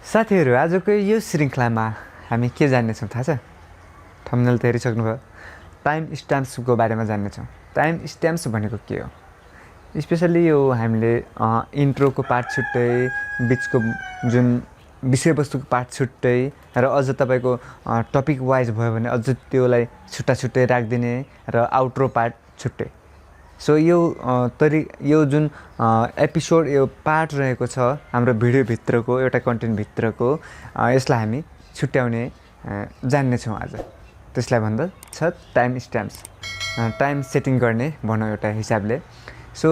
साथीहरू आजको यो श्रृङ्खलामा हामी के जान्नेछौँ थाहा छ? थम्बनेल त हेरिसक्नुभयो। टाइम स्ट्याम्प्सको बारेमा जान्नेछौँ। टाइम स्ट्याम्प्स भनेको के हो? स्पेसल्ली यो हामीले इन्ट्रोको पार्ट छुट्टै, बिचको जुन विषयवस्तुको पार्ट छुट्टै र अझ तपाईँको टपिक वाइज भयो भने अझ त्योलाई छुट्टा छुट्टै राखिदिने र आउट्रो पार्ट छुट्टै। सो यो जुन एपिसोड यो पार्ट रहेको छ हाम्रो भिडियोभित्रको एउटा कन्टेन्टभित्रको, यसलाई हामी छुट्याउने जान्नेछौँ आज। त्यसलाई भन्दा छ टाइम स्ट्याम्प्स, टाइम सेटिङ गर्ने भनौँ एउटा हिसाबले। सो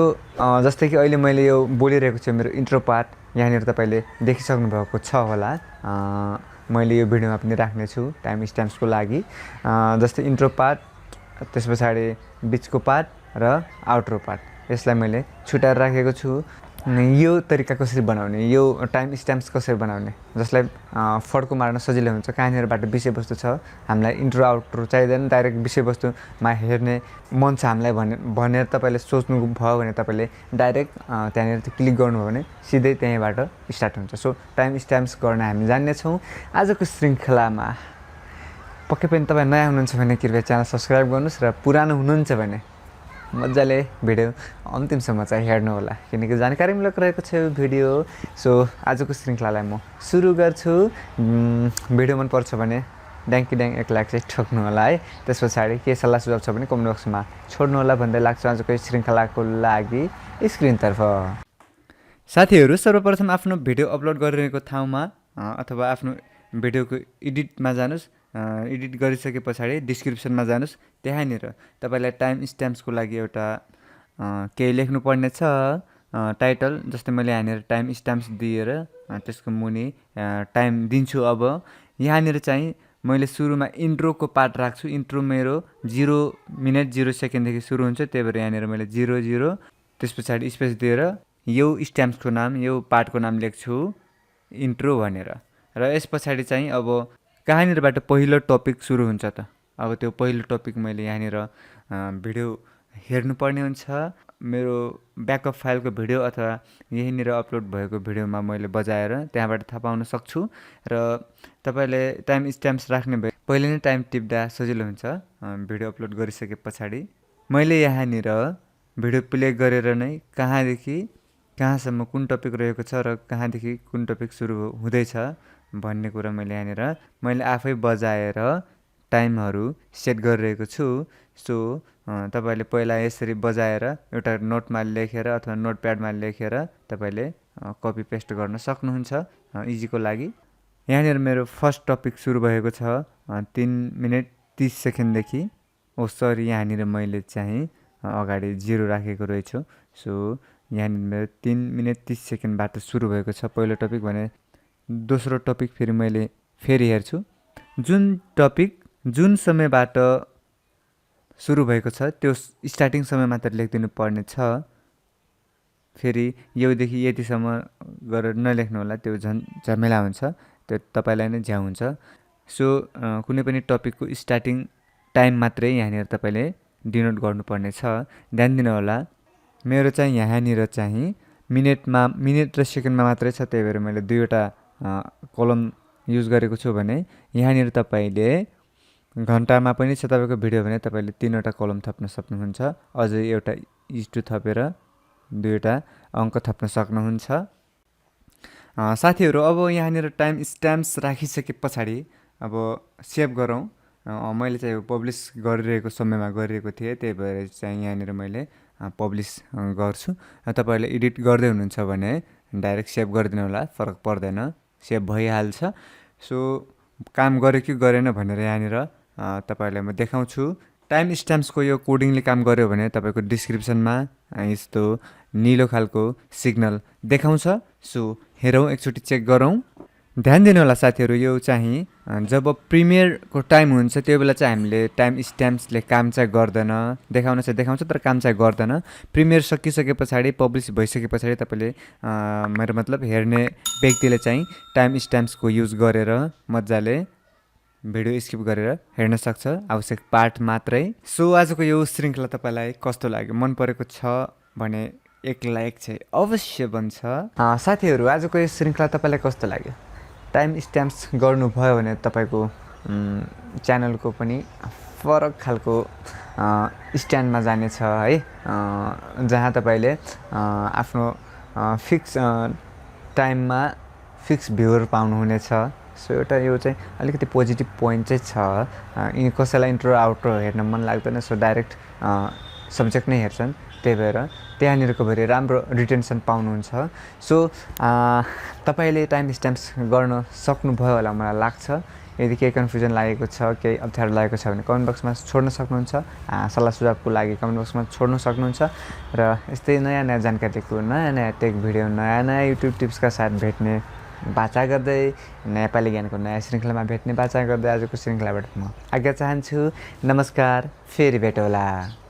जस्तै कि अहिले मैले यो बोलिरहेको छु मेरो इन्ट्रो पार्ट, यहाँनिर तपाईँले देखिसक्नु भएको छ होला। मैले यो भिडियोमा पनि राख्नेछु टाइम स्ट्याम्प्सको लागि। जस्तै इन्ट्रो पार्ट, त्यस पछाडि बिचको पार्ट र आउट्रो पार्ट, यसलाई मैले छुट्याएर राखेको छु। यो तरिका कसरी बनाउने, यो टाइम स्ट्याम्प्स कसरी बनाउने जसलाई फड्को मार्न सजिलो हुन्छ, कहाँनिरबाट विषयवस्तु छ, हामीलाई इन्ट्रो आउट्रो चाहिँदैन, डाइरेक्ट विषयवस्तुमा हेर्ने मन छ हामीलाई भनेर तपाईँले सोच्नुभयो भने तपाईँले डाइरेक्ट त्यहाँनिर क्लिक गर्नुभयो भने सिधै त्यहीँबाट स्टार्ट हुन्छ। सो टाइम स्ट्याम्प्स गर्न हामी जान्नेछौँ आजको श्रृङ्खलामा। पक्कै पनि तपाईँ नयाँ हुनुहुन्छ भने कृपया च्यानल सब्सक्राइब गर्नुहोस् र पुरानो हुनुहुन्छ भने मजाले भिडियो अन्तिमसम्म चाहिँ हेर्नु होला, किनकि जानकारीमूलक रहेको छ यो भिडियो। सो आजको श्रृङ्खलालाई म सुरु गर्छु। भिडियो मन पर्छ भने ड्याङ्की ड्याङ एक लाइक चाहिँ ठोक्नु होला है। त्यस पछाडि के सल्लाह सुझाव छ भने कमेन्ट बक्समा छोड्नु होला भन्दै लाग्छु आजको यो श्रृङ्खलाको लागि स्क्रिनतर्फ। साथीहरू, सर्वप्रथम आफ्नो भिडियो अपलोड गरिरहेको ठाउँमा अथवा आफ्नो भिडियोको एडिटमा जानुहोस्। एडिट गरिसके पछाडि डिस्क्रिप्सनमा जानुहोस्। त्यहाँनिर तपाईँलाई टाइम स्ट्याम्प्सको लागि एउटा केही लेख्नुपर्ने छ, टाइटल। जस्तै मैले यहाँनिर टाइम स्ट्याम्प्स दिएर त्यसको मुनि टाइम दिन्छु। अब यहाँनिर चाहिँ मैले सुरुमा इन्ट्रोको पार्ट राख्छु। इन्ट्रो मेरो 0 मिनट 0 सेकेन्डदेखि सुरु हुन्छ, त्यही भएर यहाँनिर मैले 00 त्यस पछाडि स्पेस दिएर यो स्ट्याम्प्सको नाम, यो पार्टको नाम लेख्छु इन्ट्रो भनेर। र यस पछाडि चाहिँ अब कहाँनिरबाट पहिलो टपिक सुरु हुन्छ त, अब त्यो पहिलो टपिक मैले यहाँनिर भिडियो हेर्नुपर्ने हुन्छ। मेरो ब्याकअप फाइलको भिडियो अथवा यहीँनिर अपलोड भएको भिडियोमा मैले बजाएर त्यहाँबाट थाहा पाउन सक्छु। र तपाईँले टाइम स्ट्याम्प्स राख्ने भए पहिले नै टाइम टिप्दा सजिलो हुन्छ। भिडियो अपलोड गरिसके पछाडि मैले यहाँनिर भिडियो प्ले गरेर नै कहाँदेखि कहाँसम्म कुन टपिक रहेको छ र कहाँदेखि कुन टपिक सुरु हुँदैछ भन्ने कुरा मैले आफै बजाएर टाइमहरू सेट गरिरहेको छु। सो तपाईँले पहिला यसरी बजाएर एउटा नोटमा लेखेर अथवा नोटप्याडमा लेखेर तपाईँले कपी पेस्ट गर्न सक्नुहुन्छ इजीको लागि। यहाँनिर मेरो फर्स्ट टपिक सुरु भएको छ 3 मिनट 30 सेकेन्डदेखि। सरी, यहाँनिर मैले चाहिँ अगाडि 0 राखेको रहेछु। सो यहाँनिर मेरो 3 मिनट 30 सेकेन्डबाट सुरु भएको छ पहिलो टपिक भने। दोस्रो टपिक फेरि मैले फेरि हेर्छु, जुन टपिक जुन समयबाट सुरु भएको छ त्यो स्टार्टिङ समय मात्र लेखिदिनु पर्ने छ। फेरि योदेखि यतिसम्म गरेर नलेख्नु होला, त्यो झमेला हुन्छ, त्यो तपाईँलाई नै झ्याउ हुन्छ। सो कुनै पनि टपिकको स्टार्टिङ टाइम मात्रै यहाँनिर तपाईँले डिनोट गर्नुपर्ने छ। ध्यान दिनु होला, मेरो चाहिँ यहाँनिर चाहिँ मिनट र सेकेन्डमा मात्रै छ, त्यही भएर मैले 2वटा कलम युज गरेको छु भने यहाँनिर तपाईँले घन्टामा पनि छ तपाईँको भिडियो भने तपाईँले 3वटा कलम थप्न सक्नुहुन्छ। अझै एउटा इज2 थपेर 2वटा अङ्क थप्न सक्नुहुन्छ। साथीहरू, अब यहाँनिर टाइम स्ट्याम्प्स राखिसके पछाडि अब सेभ गरौँ। मैले चाहिँ पब्लिस गरिरहेको समयमा गरिरहेको थिएँ, त्यही भएर चाहिँ यहाँनिर मैले पब्लिस गर्छु। तपाईँहरूले एडिट गर्दै हुनुहुन्छ भने डाइरेक्ट सेभ गरिदिनु होला, फरक पर्दैन, सेभ भइहाल्छ। सो काम गऱ्यो कि गरेन भनेर यहाँनिर तपाईँहरूलाई म देखाउँछु। टाइम स्ट्याम्प्सको यो कोडिङले काम गर्यो भने तपाईँको डिस्क्रिप्सनमा यस्तो निलो खालको सिग्नल देखाउँछ। सो हेरौँ, एकचोटि चेक गरौँ। ध्यान दिनु होला साथीहरू, यो चाहिँ जब प्रिमियरको टाइम हुन्छ त्यो बेला चाहिँ हामीले टाइम स्ट्याम्प्सले काम चाहिँ गर्दैन, देखाउन चाहिँ देखाउँछ तर काम चाहिँ गर्दैन। प्रिमियर सकिसके पछाडि, पब्लिस भइसके पछाडि तपाईँले मेरो मतलब हेर्ने व्यक्तिले चाहिँ टाइम स्ट्याम्प्सको युज गरेर मजाले भिडियो स्किप गरेर हेर्न सक्छ, आवश्यक पार्ट मात्रै। सो आजको यो श्रृङ्खला तपाईँलाई कस्तो लाग्यो? मन परेको छ भने एक लाइक चाहिँ अवश्य बन्छ। साथीहरू, आजको यो श्रृङ्खला तपाईँलाई कस्तो लाग्यो? टाइम स्ट्याम्प्स गर्नुभयो भने तपाईँको च्यानलको पनि फरक खालको स्ट्यान्डमा जानेछ है, जहाँ तपाईँले आफ्नो फिक्स टाइममा फिक्स भ्युवर पाउनुहुनेछ। सो एउटा यो चाहिँ अलिकति पोजिटिभ पोइन्ट चाहिँ छ। कसैलाई इन्ट्रो आउट्रो हेर्न मन लाग्दैन, सो डाइरेक्ट सब्जेक्ट नै हेर्छन्, त्यही भएर त्यहाँनिरको भरि राम्रो रिटेन्सन पाउनुहुन्छ। सो तपाईँले टाइम स्ट्याम्प्स गर्न सक्नुभयो होला मलाई लाग्छ। यदि केही कन्फ्युजन लागेको छ, केही अप्ठ्यारो लागेको छ भने कमेन्ट बक्समा छोड्न सक्नुहुन्छ। सल्लाह सुझावको लागि कमेन्ट बक्समा छोड्न सक्नुहुन्छ। र यस्तै नयाँ नयाँ जानकारीको नयाँ नयाँ टेक भिडियो, नयाँ नयाँ युट्युब टिप्सका साथ भेट्ने बाचा गर्दै, नेपाली ज्ञानको नयाँ श्रृङ्खलामा भेट्ने बाचा गर्दै आजको श्रृङ्खलाबाट म आज्ञा चाहन्छु। नमस्कार, फेरि भेटौँला।